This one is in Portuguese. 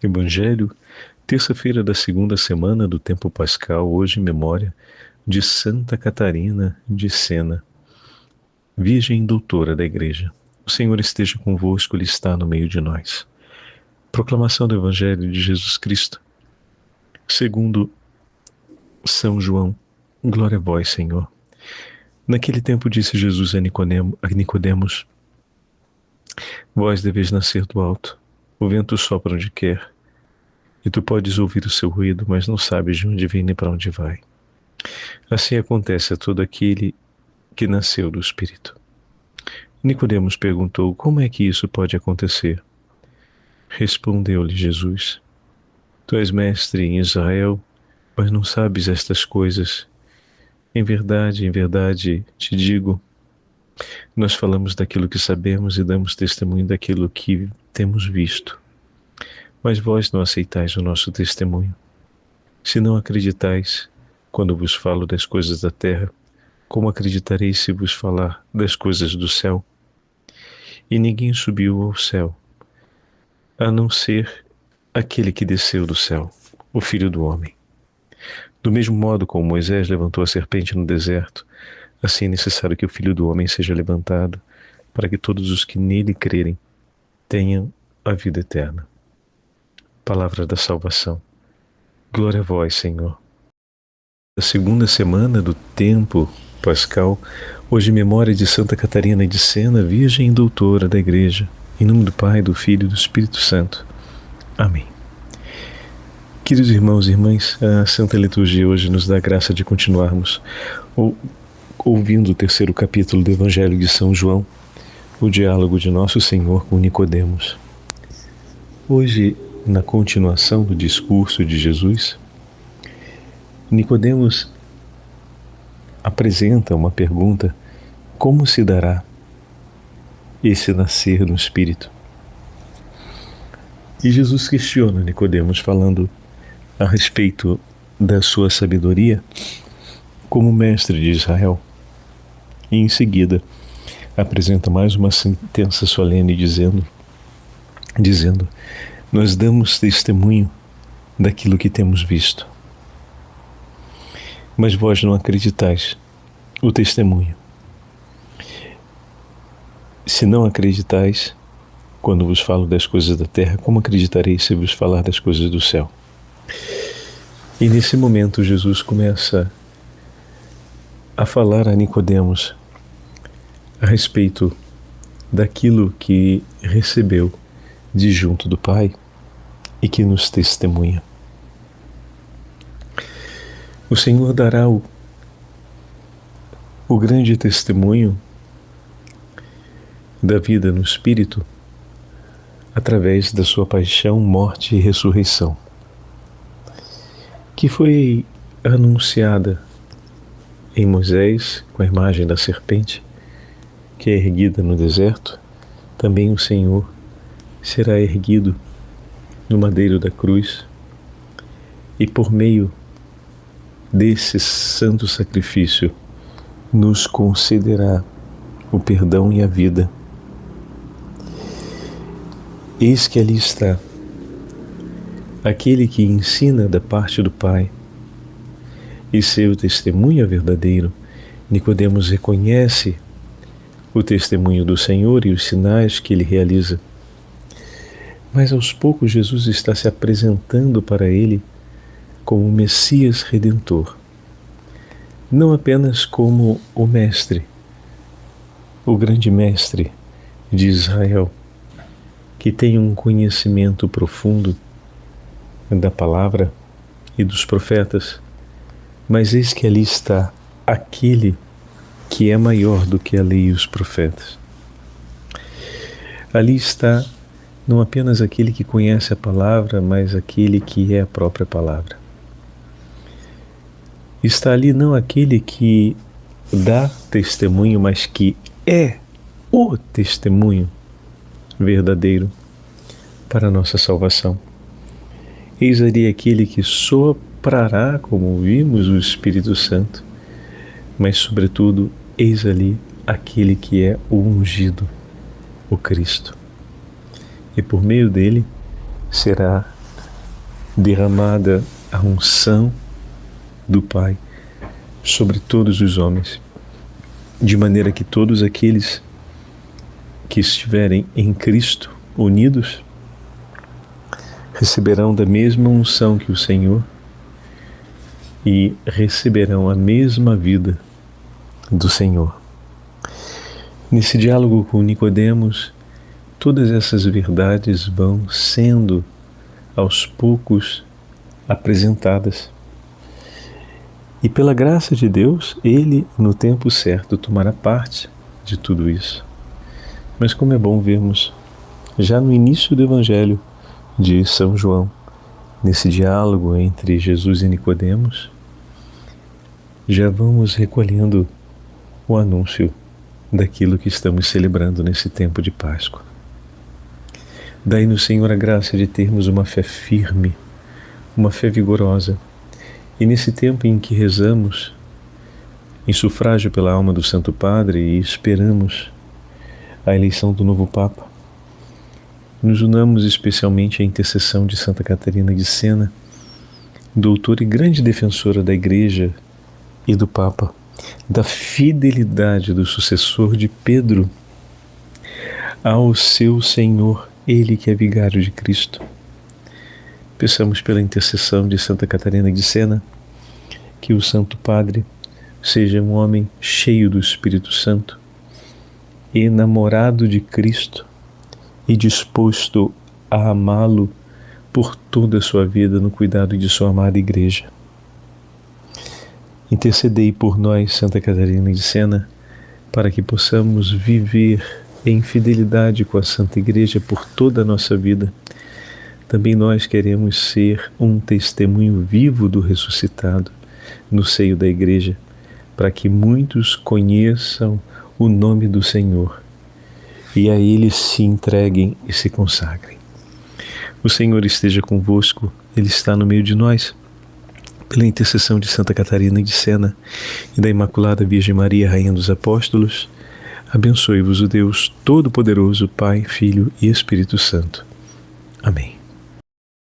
Evangelho, terça-feira da segunda semana do tempo pascal, hoje em memória de Santa Catarina de Sena, Virgem Doutora da Igreja. O Senhor esteja convosco, Ele está no meio de nós. Proclamação do Evangelho de Jesus Cristo, segundo São João. Glória a vós, Senhor. Naquele tempo disse Jesus a Nicodemos: Vós deveis nascer do alto. O vento sopra onde quer, e tu podes ouvir o seu ruído, mas não sabes de onde vem nem para onde vai. Assim acontece a todo aquele que nasceu do Espírito. Nicodemos perguntou: Como é que isso pode acontecer? Respondeu-lhe Jesus: Tu és mestre em Israel, mas não sabes estas coisas. Em verdade te digo, nós falamos daquilo que sabemos e damos testemunho daquilo que temos visto. Mas vós não aceitais o nosso testemunho. Se não acreditais, quando vos falo das coisas da terra, como acreditareis se vos falar das coisas do céu? E ninguém subiu ao céu, a não ser aquele que desceu do céu, o Filho do Homem. Do mesmo modo como Moisés levantou a serpente no deserto, assim é necessário que o Filho do Homem seja levantado, para que todos os que nele crerem tenham a vida eterna. Palavra da salvação. Glória a vós, Senhor. A segunda semana do tempo pascal, hoje em memória de Santa Catarina de Sena, Virgem Doutora da Igreja, em nome do Pai, do Filho e do Espírito Santo. Amém. Queridos irmãos e irmãs, a Santa Liturgia hoje nos dá a graça de continuarmos ouvindo o terceiro capítulo do Evangelho de São João, o diálogo de Nosso Senhor com Nicodemos. Hoje, na continuação do discurso de Jesus, Nicodemos apresenta uma pergunta: como se dará esse nascer no Espírito? E Jesus questiona Nicodemos, falando a respeito da sua sabedoria como mestre de Israel. E em seguida apresenta mais uma sentença solene dizendo: nós damos testemunho daquilo que temos visto, mas vós não acreditais o testemunho. Se não acreditais quando vos falo das coisas da terra, como acreditareis se vos falar das coisas do céu? E nesse momento Jesus começa a falar a Nicodemos a respeito daquilo que recebeu de junto do Pai e que nos testemunha. O Senhor dará o grande testemunho da vida no Espírito através da sua paixão, morte e ressurreição, que foi anunciada em Moisés com a imagem da serpente que é erguida no deserto. Também o Senhor será erguido no madeiro da cruz e por meio desse santo sacrifício nos concederá o perdão e a vida. Eis que ali está aquele que ensina da parte do Pai, e seu testemunho é verdadeiro. Nicodemos reconhece o testemunho do Senhor e os sinais que ele realiza. Mas aos poucos Jesus está se apresentando para ele como o Messias Redentor, não apenas como o Mestre, o grande Mestre de Israel, que tem um conhecimento profundo da palavra e dos profetas, mas eis que ali está aquele que é maior do que a lei e os profetas. Ali está não apenas aquele que conhece a palavra, mas aquele que é a própria palavra. Está ali não aquele que dá testemunho, mas que é o testemunho verdadeiro para a nossa salvação. Eis ali aquele que soprará, como vimos, o Espírito Santo, mas sobretudo, eis ali aquele que é o ungido, o Cristo. E por meio dele será derramada a unção do Pai sobre todos os homens, de maneira que todos aqueles que estiverem em Cristo unidos receberão da mesma unção que o Senhor e receberão a mesma vida do Senhor. Nesse diálogo com Nicodemos, todas essas verdades vão sendo aos poucos apresentadas. E pela graça de Deus, ele, no tempo certo, tomará parte de tudo isso. Mas como é bom vermos, já no início do Evangelho de São João, nesse diálogo entre Jesus e Nicodemos, já vamos recolhendo o anúncio daquilo que estamos celebrando nesse tempo de Páscoa. Dai-nos, Senhor, a graça de termos uma fé firme, uma fé vigorosa, e nesse tempo em que rezamos em sufrágio pela alma do Santo Padre e esperamos a eleição do novo Papa, nos unamos especialmente à intercessão de Santa Catarina de Sena, doutora e grande defensora da Igreja e do Papa, da fidelidade do sucessor de Pedro ao seu Senhor, ele que é vigário de Cristo. Peçamos pela intercessão de Santa Catarina de Sena que o Santo Padre seja um homem cheio do Espírito Santo, enamorado de Cristo e disposto a amá-lo por toda a sua vida no cuidado de sua amada Igreja. Intercedei por nós, Santa Catarina de Sena, para que possamos viver em fidelidade com a Santa Igreja por toda a nossa vida. Também nós queremos ser um testemunho vivo do ressuscitado no seio da Igreja, para que muitos conheçam o nome do Senhor e a Ele se entreguem e se consagrem. O Senhor esteja convosco, Ele está no meio de nós. Pela intercessão de Santa Catarina de Sena e da Imaculada Virgem Maria, Rainha dos Apóstolos, abençoe-vos o Deus Todo-Poderoso, Pai, Filho e Espírito Santo. Amém.